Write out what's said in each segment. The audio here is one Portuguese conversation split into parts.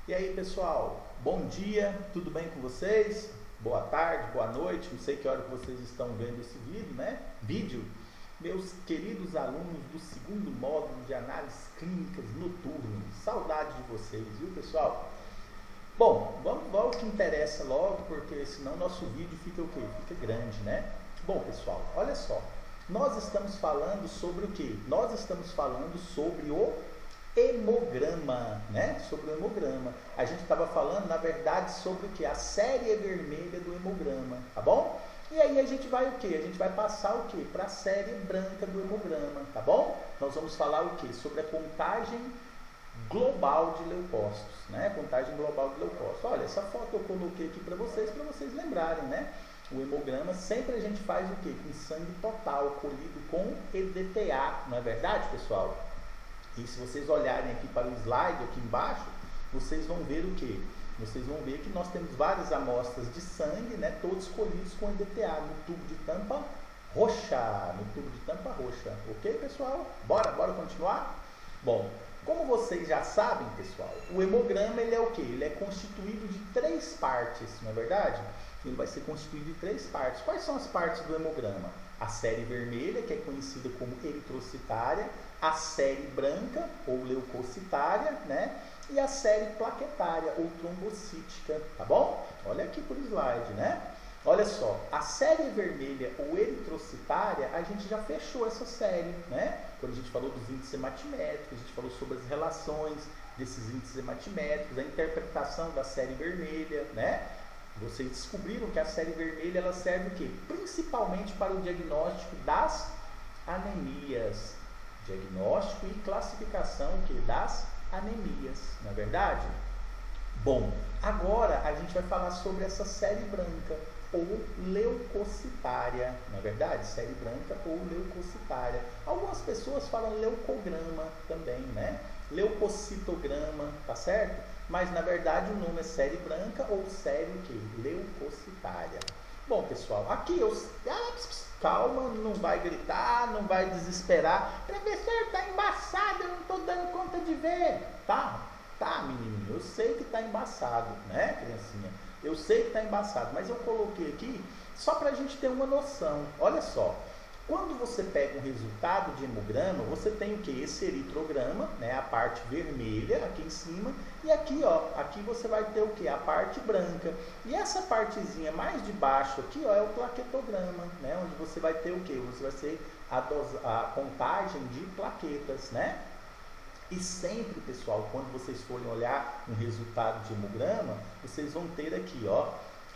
E aí, pessoal, bom dia, tudo bem com vocês? Boa tarde, boa noite, não sei que hora que vocês estão vendo esse vídeo, né? Meus queridos alunos do segundo módulo de análises clínicas noturnas, saudade de vocês, viu, pessoal? Bom, vamos ao que interessa logo, porque senão nosso vídeo fica o quê? Fica grande, né? Bom, pessoal, olha só, nós estamos falando sobre o quê? Nós estamos falando sobre o hemograma, né? Sobre o hemograma. A gente estava falando, na verdade, sobre o que? A série vermelha do hemograma, tá bom? E aí a gente vai o que? A gente vai passar o que? Para a série branca do hemograma, tá bom? Nós vamos falar o que? Sobre a contagem global de leucócitos, né? Contagem global de leucócitos. Olha, essa foto eu coloquei aqui para vocês lembrarem, né? O hemograma sempre a gente faz o que? Com sangue total, colhido com EDTA, não é verdade, pessoal? E se vocês olharem aqui para o slide, aqui embaixo, vocês vão ver o quê? Vocês vão ver que nós temos várias amostras de sangue, né, todos colhidos com EDTA, no tubo de tampa roxa, ok, pessoal? Bora continuar? Bom, como vocês já sabem, pessoal, o hemograma, ele é o quê? Ele é constituído de 3 partes, não é verdade? Ele vai ser constituído de 3 partes. Quais são as partes do hemograma? A série vermelha, que é conhecida como eritrocitária, a série branca, ou leucocitária, né? E a série plaquetária, ou trombocítica, tá bom? Olha aqui por slide, né? Olha só, a série vermelha, ou eritrocitária, a gente já fechou essa série, né? Quando a gente falou dos índices hematimétricos, a gente falou sobre as relações desses índices hematimétricos, a interpretação da série vermelha, né? Vocês descobriram que a série vermelha, ela serve o quê? Principalmente para o diagnóstico das anemias. Diagnóstico e classificação das anemias, não é verdade? Bom, agora a gente vai falar sobre essa série branca ou leucocitária, não é verdade? Série branca ou leucocitária. Algumas pessoas falam leucograma também, né? Leucocitograma, tá certo? Mas na verdade o nome é série branca ou série o quê? Leucocitária. Bom, pessoal, aqui eu... calma, não vai gritar, não vai desesperar. Professor, tá embaçado, eu não tô dando conta de ver. Tá, menininho, eu sei que tá embaçado, né, criancinha? Eu sei que tá embaçado, mas eu coloquei aqui só pra gente ter uma noção. Olha só, quando você pega um resultado de hemograma, você tem o que? Esse eritrograma, né, a parte vermelha aqui em cima, e aqui, ó, aqui você vai ter o que? A parte branca. E essa partezinha mais de baixo aqui, ó, é o plaquetograma, né, onde você vai ter o que? Você vai ter a contagem de plaquetas, né? E sempre, pessoal, quando vocês forem olhar um resultado de hemograma, vocês vão ter aqui, ó,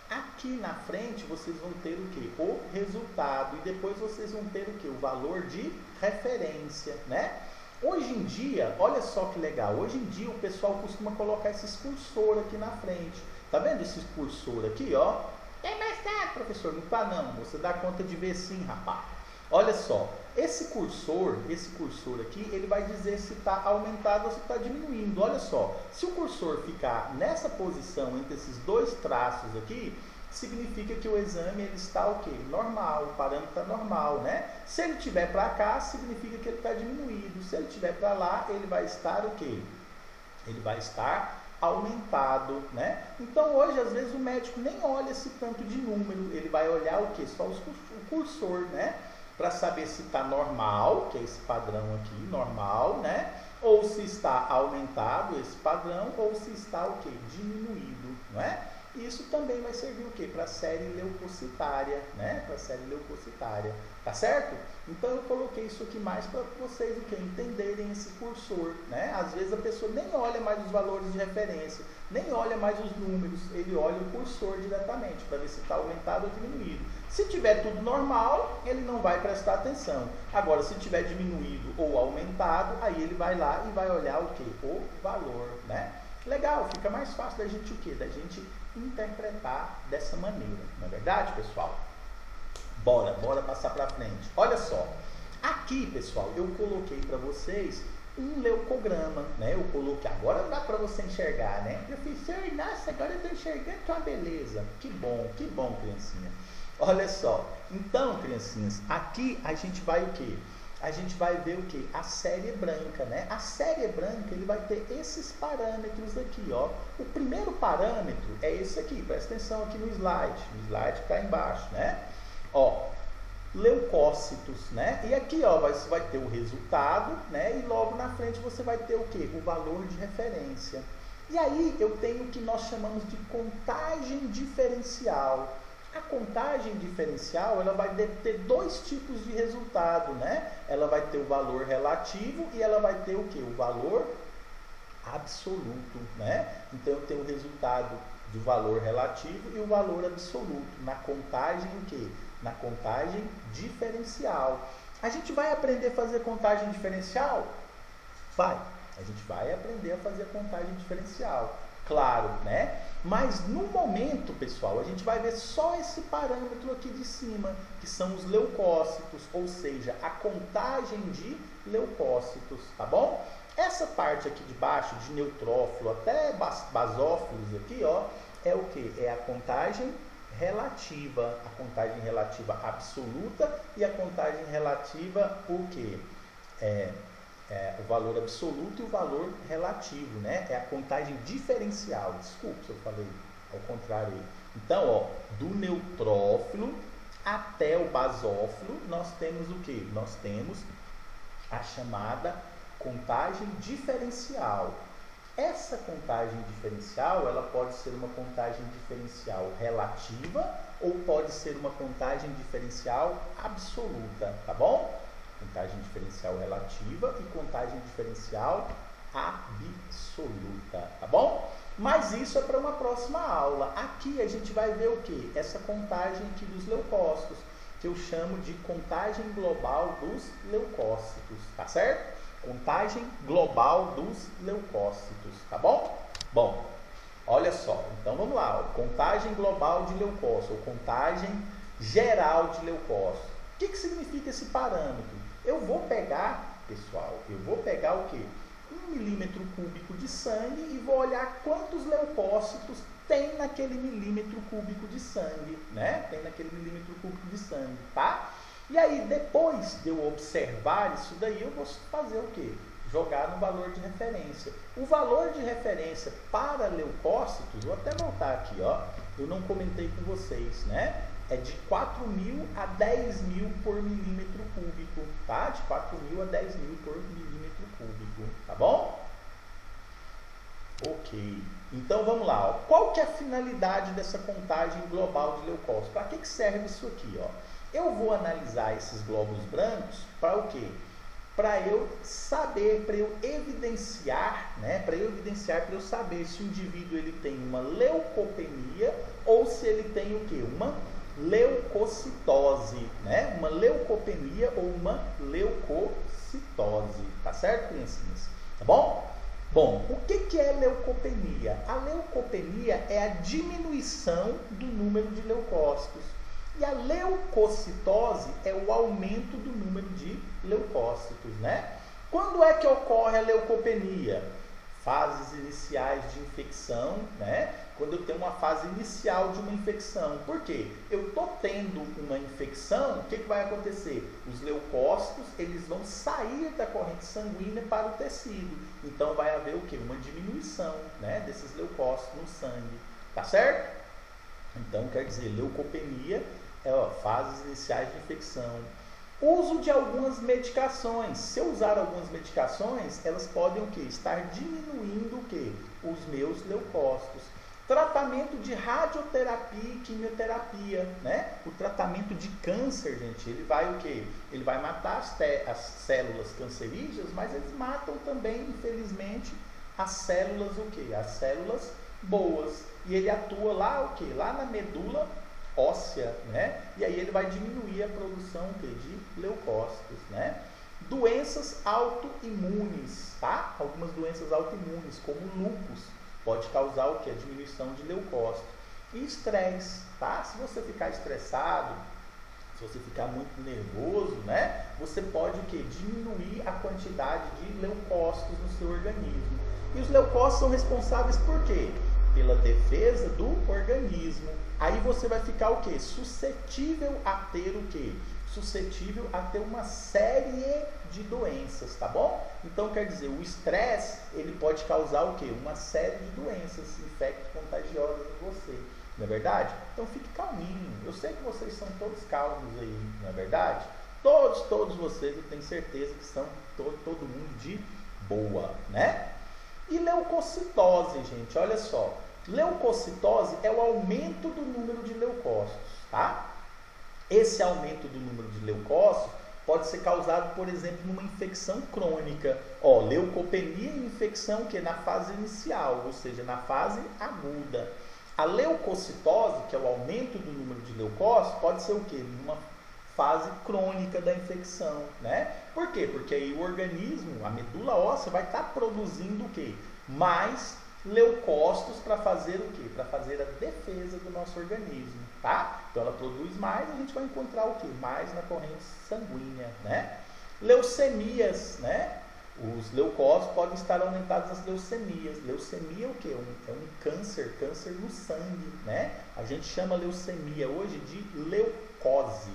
aqui na frente vocês vão ter o que? O resultado. E depois vocês vão ter o que? O valor de referência, né? Hoje em dia, olha só que legal, hoje em dia o pessoal costuma colocar esses cursor aqui na frente. Tá vendo esse cursor aqui, ó? É mais certo, professor, não tá não, você dá conta de ver sim, rapaz. Olha só, esse cursor aqui, ele vai dizer se está aumentado ou se está diminuindo. Olha só, se o cursor ficar nessa posição entre esses dois traços aqui, significa que o exame ele está o quê? Normal, o parâmetro está normal, né? Se ele estiver para cá, significa que ele está diminuído. Se ele estiver para lá, ele vai estar o quê? Ele vai estar aumentado, né? Então hoje, às vezes, o médico nem olha esse tanto de número, ele vai olhar o quê? Só o cursor, né? Para saber se está normal, que é esse padrão aqui, normal, né? Ou se está aumentado esse padrão, ou se está o quê? Diminuído, não é? Isso também vai servir o quê? Para a série leucocitária, né? Para a série leucocitária, tá certo? Então eu coloquei isso aqui mais para vocês o quê? Entenderem esse cursor, né? Às vezes a pessoa nem olha mais os valores de referência, nem olha mais os números, ele olha o cursor diretamente para ver se está aumentado ou diminuído. Se tiver tudo normal, ele não vai prestar atenção. Agora, se tiver diminuído ou aumentado, aí ele vai lá e vai olhar o quê? O valor, né? Legal, fica mais fácil da gente o quê? Da gente interpretar dessa maneira, não é verdade, pessoal? Bora passar para frente. Olha só, aqui, pessoal, eu coloquei para vocês um leucograma, né? Eu coloquei, agora dá para você enxergar, né? Professor, nossa, agora eu estou enxergando uma beleza. Que bom, criancinha. Olha só, então, criancinhas, aqui a gente vai o quê? a gente vai ver o que? A série branca, né? A série branca, ele vai ter esses parâmetros aqui, ó. O primeiro parâmetro é esse aqui, presta atenção aqui no slide que está embaixo, né? Ó, leucócitos, né? E aqui, ó, você vai ter o resultado, né? E logo na frente você vai ter o que? O valor de referência. E aí eu tenho o que nós chamamos de contagem diferencial. A contagem diferencial, ela vai ter dois tipos de resultado, né? Ela vai ter o valor relativo e ela vai ter o que? O valor absoluto, né? Então eu tenho o resultado do valor relativo e o valor absoluto. Na contagem o quê? Na contagem diferencial. A gente vai aprender a fazer contagem diferencial? Vai. A gente vai aprender a fazer a contagem diferencial. Claro, né? Mas no momento, pessoal, a gente vai ver só esse parâmetro aqui de cima, que são os leucócitos, ou seja, a contagem de leucócitos, tá bom? Essa parte aqui de baixo, de neutrófilo até basófilos aqui, ó, é o que? É a contagem relativa, a contagem relativa absoluta e a contagem relativa, o que? O valor absoluto e o valor relativo, né? É a contagem diferencial. Desculpa se eu falei ao contrário aí. Então, ó, do neutrófilo até o basófilo, nós temos o que? Nós temos a chamada contagem diferencial. Essa contagem diferencial, ela pode ser uma contagem diferencial relativa ou pode ser uma contagem diferencial absoluta, tá bom? Contagem diferencial relativa e contagem diferencial absoluta, tá bom? Mas isso é para uma próxima aula. Aqui a gente vai ver o que? Essa contagem aqui dos leucócitos, que eu chamo de contagem global dos leucócitos, tá certo? Contagem global dos leucócitos, tá bom? Bom, olha só, então vamos lá, ó. Contagem global de leucócitos, ou contagem geral de leucócitos. O que significa esse parâmetro? Eu vou pegar, pessoal, o quê? 1 milímetro cúbico de sangue e vou olhar quantos leucócitos tem naquele milímetro cúbico de sangue, né? Tem naquele milímetro cúbico de sangue, tá? E aí, depois de eu observar isso daí, eu vou fazer o quê? Jogar no valor de referência. O valor de referência para leucócitos, vou até voltar aqui, ó, eu não comentei com vocês, né? É de 4.000 a 10.000 por milímetro cúbico, tá? De 4.000 a 10.000 por milímetro cúbico, tá bom? Ok. Então vamos lá, ó. Qual que é a finalidade dessa contagem global de leucócitos? Para que serve isso aqui, ó? Eu vou analisar esses glóbulos brancos para o quê? Para eu saber, para eu evidenciar, né? Para eu saber se o indivíduo ele tem uma leucopenia ou se ele tem o quê? Uma leucocitose, né? Uma leucopenia ou uma leucocitose, tá certo, criancinhas? Tá bom? Bom, o que é leucopenia? A leucopenia é a diminuição do número de leucócitos. E a leucocitose é o aumento do número de leucócitos, né? Quando é que ocorre a leucopenia? Fases iniciais de infecção, né? Quando eu tenho uma fase inicial de uma infecção. Por quê? Eu estou tendo uma infecção, o que vai acontecer? Os leucócitos, eles vão sair da corrente sanguínea para o tecido. Então vai haver o quê? Uma diminuição, né, desses leucócitos no sangue. Tá certo? Então quer dizer, leucopenia é fases iniciais de infecção. Uso de algumas medicações. Se eu usar algumas medicações, elas podem o quê? Estar diminuindo o quê? Os meus leucócitos. Tratamento de radioterapia e quimioterapia, né? O tratamento de câncer, gente, ele vai o quê? Ele vai matar as células cancerígenas, mas eles matam também, infelizmente, as células o quê? As células boas. E ele atua lá o quê? Lá na medula óssea, né? E aí ele vai diminuir a produção o quê? De leucócitos, né? Doenças autoimunes, tá? Algumas doenças autoimunes, como lúpus, pode causar o que? A diminuição de leucócitos. E estresse, tá? Se você ficar estressado, se você ficar muito nervoso, né? Você pode o que? Diminuir a quantidade de leucócitos no seu organismo. E os leucócitos são responsáveis por quê? Pela defesa do organismo. Aí você vai ficar o quê? Suscetível a ter o quê? suscetível a ter uma série de doenças, tá bom? Então, quer dizer, o estresse, ele pode causar o quê? Uma série de doenças infecto-contagiosas em você, não é verdade? Então, fique calminho. Eu sei que vocês são todos calmos aí, não é verdade? Todos vocês, eu tenho certeza que são todo mundo de boa, né? E leucocitose, gente, olha só. Leucocitose é o aumento do número de leucócitos, tá? Esse aumento do número de leucócitos pode ser causado, por exemplo, numa infecção crônica. Ó, leucopenia é infecção que é na fase inicial, ou seja, na fase aguda. A leucocitose, que é o aumento do número de leucócitos, pode ser o quê? Numa fase crônica da infecção, né? Por quê? Porque aí o organismo, a medula óssea, vai estar produzindo o quê? Mais leucócitos para fazer o quê? Para fazer a defesa do nosso organismo, tá? Então ela produz mais e a gente vai encontrar o quê? Mais na corrente sanguínea, né? Leucemias, né? Os leucócitos podem estar aumentados nas leucemias. Leucemia é o quê? É um câncer no sangue, né? A gente chama leucemia hoje de leucose,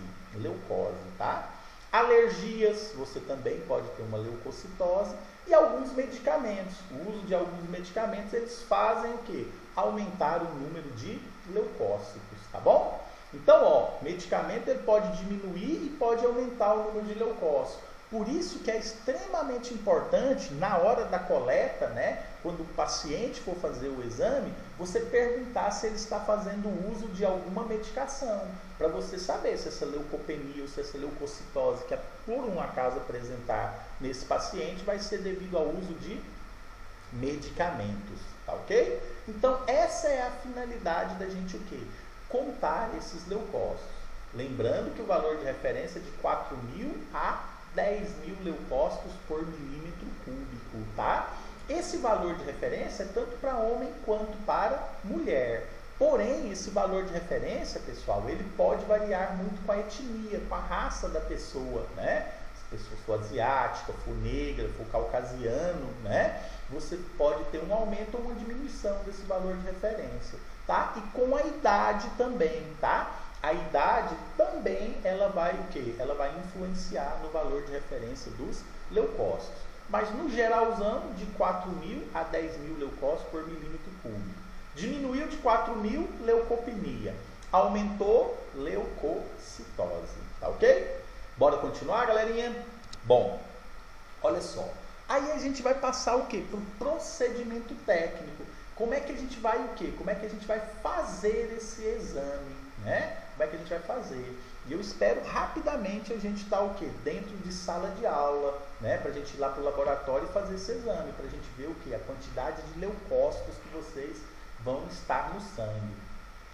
tá? Alergias, você também pode ter uma leucocitose. E alguns medicamentos, o uso de alguns medicamentos, eles fazem o quê? Aumentar o número de leucócitos, tá bom? Então, ó, medicamento ele pode diminuir e pode aumentar o número de leucócitos. Por isso que é extremamente importante, na hora da coleta, né, quando o paciente for fazer o exame, você perguntar se ele está fazendo uso de alguma medicação, para você saber se essa leucopenia ou se essa leucocitose, que é por um acaso apresentar nesse paciente, vai ser devido ao uso de medicamentos, tá ok? Então, essa é a finalidade da gente o quê? Contar esses leucócitos. Lembrando que o valor de referência é de 4.000 a 10.000 leucócitos por milímetro cúbico, tá? Esse valor de referência é tanto para homem quanto para mulher. Porém, esse valor de referência, pessoal, ele pode variar muito com a etnia, com a raça da pessoa, né? Se a pessoa for asiática, for negra, for caucasiano, né? Você pode ter um aumento ou uma diminuição desse valor de referência, tá? E com a idade também, tá? A idade também, ela vai o quê? Ela vai influenciar no valor de referência dos leucócitos. Mas no geralzão, de 4.000 a 10.000 leucócitos por milímetro cúbico. Diminuiu de 4.000, leucopenia. Aumentou, leucocitose. Tá ok? Bora continuar, galerinha? Bom, olha só. Aí a gente vai passar o quê? Para o procedimento técnico. Como é que a gente vai o quê? Como é que a gente vai fazer esse exame, né? Como é que a gente vai fazer? E eu espero rapidamente a gente estar o quê? Dentro de sala de aula, né? Para a gente ir lá para o laboratório e fazer esse exame, para a gente ver o quê? A quantidade de leucócitos que vocês vão estar no sangue.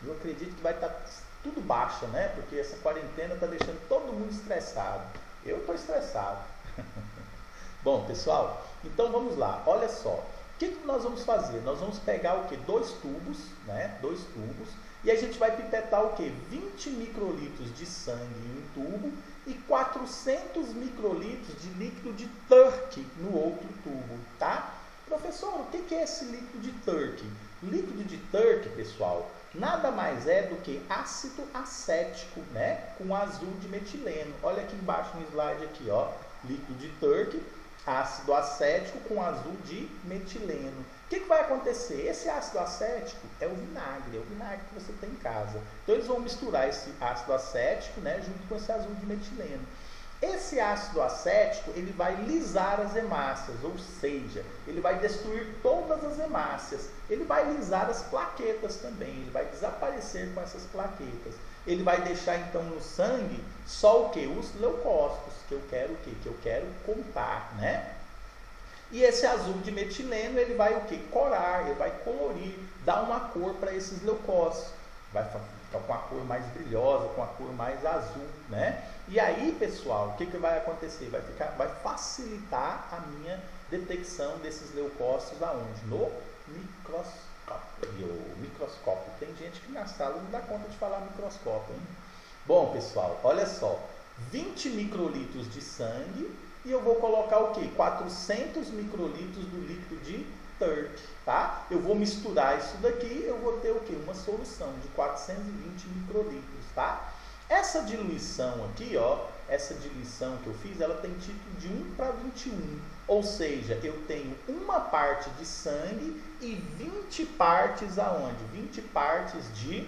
Eu acredito que vai estar tudo baixo, né? Porque essa quarentena está deixando todo mundo estressado. Eu estou estressado. Bom, pessoal, então vamos lá. Olha só. O que nós vamos fazer? Nós vamos pegar o quê? 2 tubos, né? 2 tubos. E a gente vai pipetar o quê? 20 microlitros de sangue em um tubo e 400 microlitros de líquido de Turk no outro tubo, tá? Professor, o que é esse líquido de Turk? Líquido de Turk, pessoal, nada mais é do que ácido acético, né? Com azul de metileno. Olha aqui embaixo no slide aqui, ó. Líquido de Turk, ácido acético com azul de metileno. O que vai acontecer? Esse ácido acético é o vinagre que você tem em casa. Então eles vão misturar esse ácido acético, né, junto com esse azul de metileno. Esse ácido acético, ele vai lisar as hemácias, ou seja, ele vai destruir todas as hemácias. Ele vai lisar as plaquetas também, ele vai desaparecer com essas plaquetas. Ele vai deixar então no sangue só o que? Os leucócitos, que eu quero o quê? Que eu quero contar, né? E esse azul de metileno, ele vai o quê? Corar, ele vai colorir, dar uma cor para esses leucócitos. Vai ficar com a cor mais brilhosa, com a cor mais azul, né? E aí, pessoal, o que vai acontecer? Vai facilitar a minha detecção desses leucócitos aonde? No microscópio. Tem gente que na sala não dá conta de falar microscópio, hein? Bom, pessoal, olha só. 20 microlitros de sangue e eu vou colocar o quê? 400 microlitros do líquido de Turk, tá? Eu vou misturar isso daqui, eu vou ter o quê? Uma solução de 420 microlitros, tá? Essa diluição aqui, ó, essa diluição que eu fiz, ela tem título de 1 para 21. Ou seja, eu tenho uma parte de sangue e 20 partes aonde? 20 partes de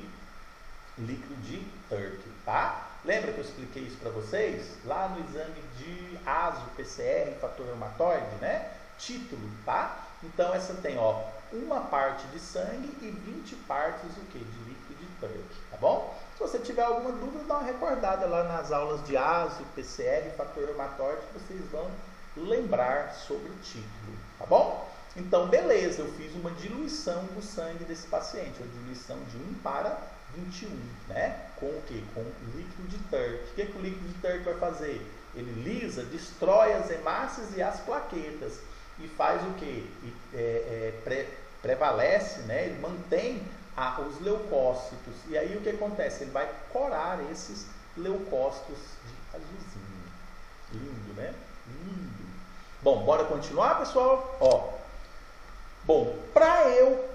líquido de Turkey, tá? Lembra que eu expliquei isso para vocês? Lá no exame de ASO, PCR, fator reumatoide, né? Título, tá? Então essa tem, ó, uma parte de sangue e 20 partes o quê? De líquido de Turkey, tá bom? Se você tiver alguma dúvida, dá uma recordada lá nas aulas de ASO, PCR, fator reumatoide, que vocês vão lembrar sobre o título, tá bom? Então, beleza, eu fiz uma diluição do sangue desse paciente, uma diluição de 1 para 21, né? Com o que? Com líquido de Turkey. O que o líquido de Turkey vai fazer? Ele lisa, destrói as hemácias e as plaquetas e faz o que? Prevalece, né? Ele mantém os leucócitos. E aí o que acontece? Ele vai corar esses leucócitos de azulzinho. Lindo, né? Lindo. Bom, bora continuar, pessoal? Ó. Bom, para eu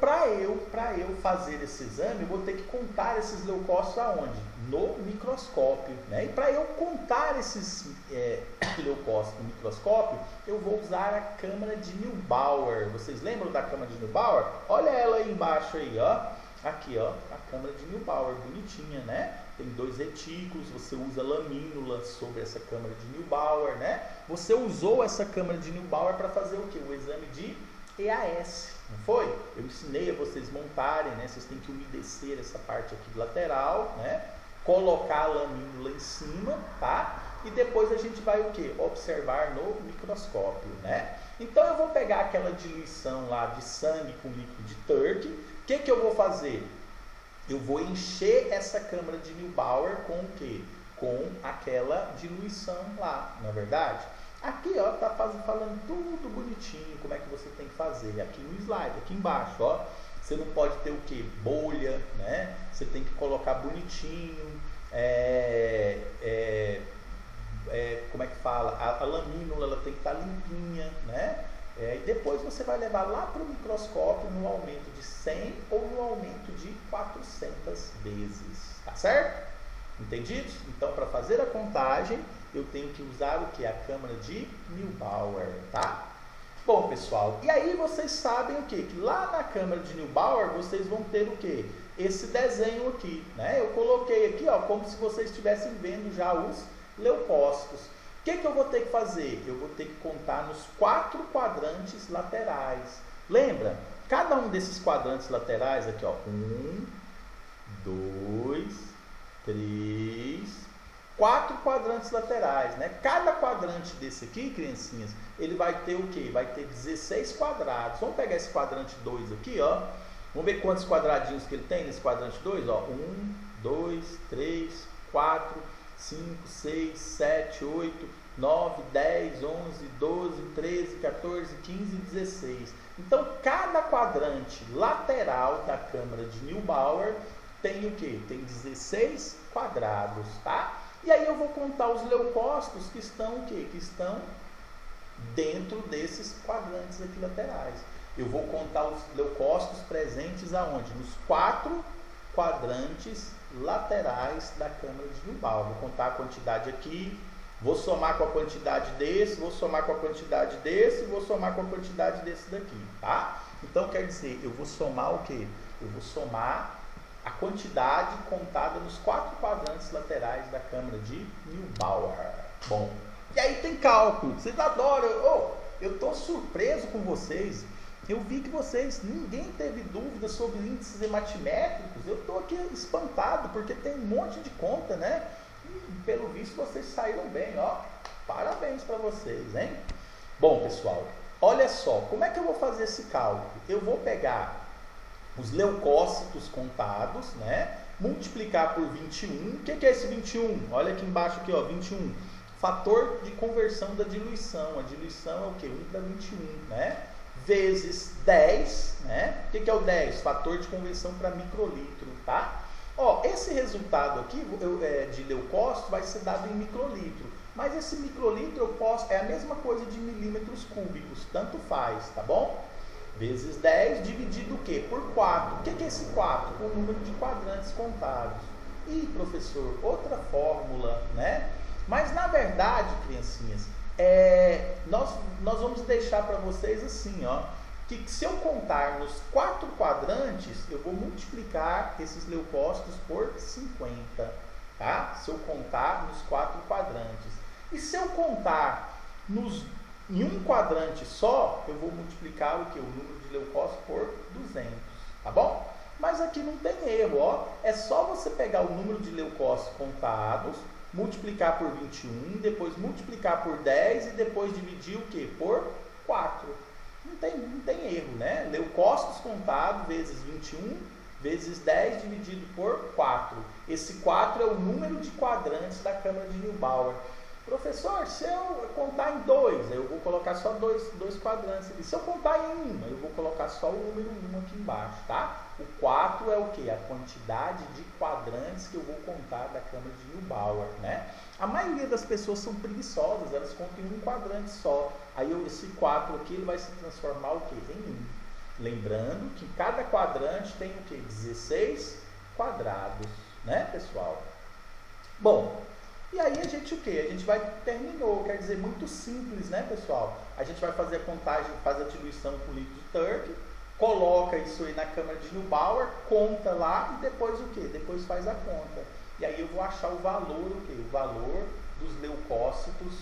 fazer esse exame, eu vou ter que contar esses leucócitos aonde? No microscópio, né? E para eu contar esses leucócitos no microscópio, eu vou usar a câmara de Neubauer. Vocês lembram da câmara de Neubauer? Olha ela aí embaixo aí, ó. Aqui, ó, a câmara de Neubauer, bonitinha, né? Tem 2 retículos, você usa lamínulas sobre essa câmara de Neubauer, né? Você usou essa câmara de Neubauer para fazer o quê? O exame de EAS, não foi? Eu ensinei a vocês montarem, né? Vocês têm que umedecer essa parte aqui lateral, né? Colocar a lamínula em cima, tá? E depois a gente vai o quê? Observar no microscópio, né? Então eu vou pegar aquela diluição lá de sangue com líquido de Turkey. O que eu vou fazer? Eu vou encher essa câmara de Neubauer com o quê? Com aquela diluição lá, não é verdade? Aqui, ó, tá falando tudo bonitinho, como é que você tem que fazer. Aqui no slide, aqui embaixo, ó. Você não pode ter o quê? Bolha, né? Você tem que colocar bonitinho. Como é que fala? A lamínula, ela tem que estar limpinha, né? E depois você vai levar lá para o microscópio no aumento de 100 ou no aumento de 400 vezes, tá certo? Entendido? Então, para fazer a contagem, eu tenho que usar o que? A câmara de Neubauer, tá? Bom, pessoal, e aí vocês sabem o que? Que lá na câmara de Neubauer, vocês vão ter o que? Esse desenho aqui, né? Eu coloquei aqui, ó, como se vocês estivessem vendo já os leucócitos. O que eu vou ter que fazer? Eu vou ter que contar nos 4 quadrantes laterais. Lembra? Cada um desses quadrantes laterais aqui, ó. 1, 2, 3, 4 quadrantes laterais, né? Cada quadrante desse aqui, criancinhas, ele vai ter o quê? Vai ter 16 quadrados. Vamos pegar esse quadrante 2 aqui, ó. Vamos ver quantos quadradinhos que ele tem nesse quadrante 2, ó. 1, 2, 3, 4, 5, 6, 7, 8, 9, 10, 11, 12, 13, 14, 15 e 16. Então, cada quadrante lateral da câmara de Neubauer tem o quê? Tem 16 quadrados, tá? E aí eu vou contar os leucócitos que estão o quê? Que estão dentro desses quadrantes aqui laterais. Eu vou contar os leucócitos presentes aonde? Nos 4 quadrantes laterais da câmara de Neubauer. Vou contar a quantidade aqui, vou somar com a quantidade desse, vou somar com a quantidade desse, vou somar com a quantidade desse daqui, tá? Então, quer dizer, eu vou somar o quê? Eu vou somar a quantidade contada nos 4 quadrantes laterais da câmara de Neubauer. Bom, e aí tem cálculo. Vocês adoram. Eu estou surpreso com vocês. Eu vi que ninguém teve dúvida sobre índices hematimétricos. Eu estou aqui espantado, porque tem um monte de conta, né? E, pelo visto, vocês saíram bem, ó. Parabéns para vocês, hein? Bom, pessoal, olha só. Como é que eu vou fazer esse cálculo? Eu vou pegar os leucócitos contados, né? Multiplicar por 21. O que é esse 21? Olha aqui embaixo, aqui, ó, 21. Fator de conversão da diluição. A diluição é o quê? 1 para 21, né? Vezes 10, né? O que é o 10? Fator de conversão para microlitro, tá? Ó, esse resultado aqui de leucócito vai ser dado em microlitro. Mas esse microlitro é a mesma coisa de milímetros cúbicos, tanto faz, tá bom? Vezes 10 dividido o quê? Por 4. O que é esse 4? O número de quadrantes contados. Ih, professor, outra fórmula, né? Mas na verdade, criancinhas, nós vamos deixar para vocês assim, ó, que se eu contar nos 4 quadrantes, eu vou multiplicar esses leucócitos por 50, tá? Se eu contar nos 4 quadrantes. E se eu contar em um quadrante só, eu vou multiplicar o que? O número de leucócitos por 200, tá bom? Mas aqui não tem erro, ó. É só você pegar o número de leucócitos contados, multiplicar por 21, depois multiplicar por 10 e depois dividir o que? Por 4. Não tem erro, né? Leucócitos contados vezes 21 vezes 10 dividido por 4. Esse 4 é o número de quadrantes da Câmara de Neubauer. Professor, se eu contar em 2, eu vou colocar só dois quadrantes ali. Se eu contar em 1, eu vou colocar só o número 1 aqui embaixo, tá? O 4 é o que? A quantidade de quadrantes que eu vou contar da Câmara de Neubauer, né? A maioria das pessoas são preguiçosas, elas contam em um quadrante só. Aí esse 4 aqui ele vai se transformar o quê? Em 1. Lembrando que cada quadrante tem o quê? 16 quadrados, né, pessoal? Bom, e aí a gente o quê? A gente terminou, quer dizer, muito simples, né, pessoal? A gente vai fazer a contagem, faz a diluição com líquido de Turk, coloca isso aí na Câmara de Neubauer, conta lá e depois o quê? Depois faz a conta. E aí eu vou achar o valor, o quê? O valor dos leucócitos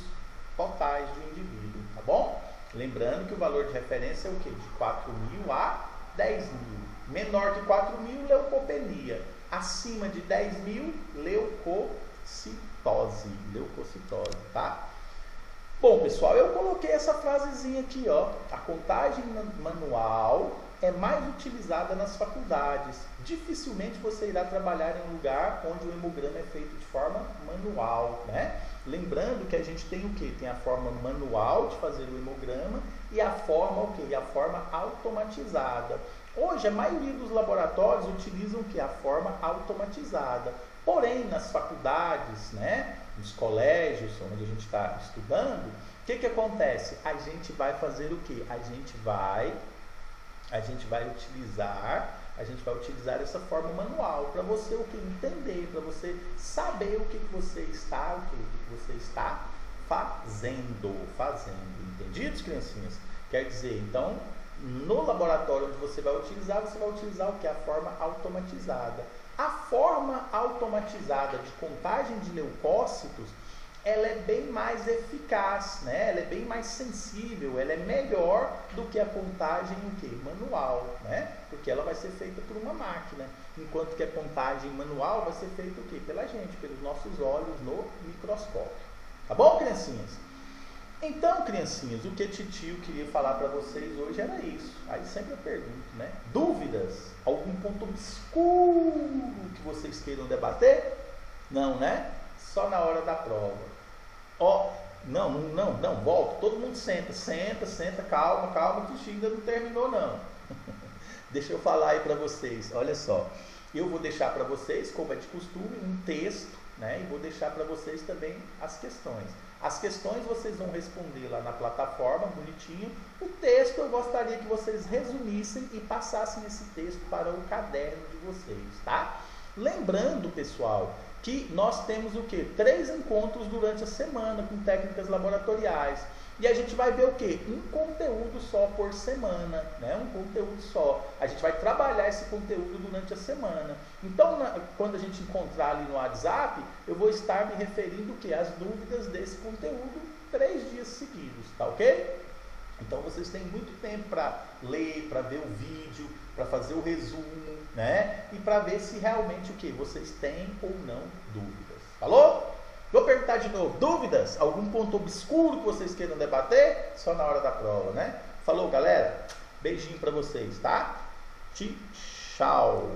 totais do indivíduo, tá bom? Lembrando que o valor de referência é o quê? De 4.000 a 10.000. Menor que 4.000, leucopenia. Acima de 10.000, leucocitose, tá? Bom, pessoal, eu coloquei essa frasezinha aqui, ó. A contagem manual é mais utilizada nas faculdades. Dificilmente você irá trabalhar em um lugar onde o hemograma é feito de forma manual, né? Lembrando que a gente tem o quê? Tem a forma manual de fazer o hemograma e a forma o quê? A forma automatizada. Hoje, a maioria dos laboratórios utilizam o quê? A forma automatizada. Porém, nas faculdades, né, nos colégios onde a gente está estudando, o que acontece? A gente vai fazer o quê? A gente vai utilizar essa forma manual para você o que? Entender, para você saber o que você está fazendo. Entendidos, criancinhas? Quer dizer, então, no laboratório onde você vai utilizar o que? A forma automatizada. A forma automatizada de contagem de leucócitos, ela é bem mais eficaz, né? Ela é bem mais sensível, ela é melhor do que a contagem o quê? Manual, né? Porque ela vai ser feita por uma máquina, enquanto que a contagem manual vai ser feita o quê? Pela gente, pelos nossos olhos no microscópio. Tá bom, criancinhas? Então, criancinhas, o que titio queria falar para vocês hoje era isso. Aí sempre eu pergunto, né? Dúvidas? Algum ponto obscuro que vocês queiram debater? Não, né? Só na hora da prova. Ó, não, volta. Todo mundo senta, calma, que o ainda não terminou, não. Deixa eu falar aí para vocês. Olha só, eu vou deixar para vocês, como é de costume, um texto, né? E vou deixar para vocês também as questões. As questões vocês vão responder lá na plataforma, bonitinho. O texto eu gostaria que vocês resumissem e passassem esse texto para o caderno de vocês, tá? Lembrando, pessoal, que nós temos o quê? 3 encontros durante a semana com técnicas laboratoriais. E a gente vai ver o quê? Um conteúdo só por semana, né? Um conteúdo só. A gente vai trabalhar esse conteúdo durante a semana. Então, quando a gente encontrar ali no WhatsApp, eu vou estar me referindo o quê? Às dúvidas desse conteúdo 3 dias seguidos, tá ok? Então, vocês têm muito tempo para ler, para ver o vídeo, para fazer o resumo, né? E para ver se realmente o quê? Vocês têm ou não dúvidas. Falou? Vou perguntar de novo, dúvidas? Algum ponto obscuro que vocês queiram debater? Só na hora da prova, né? Falou, galera? Beijinho pra vocês, tá? Tchau!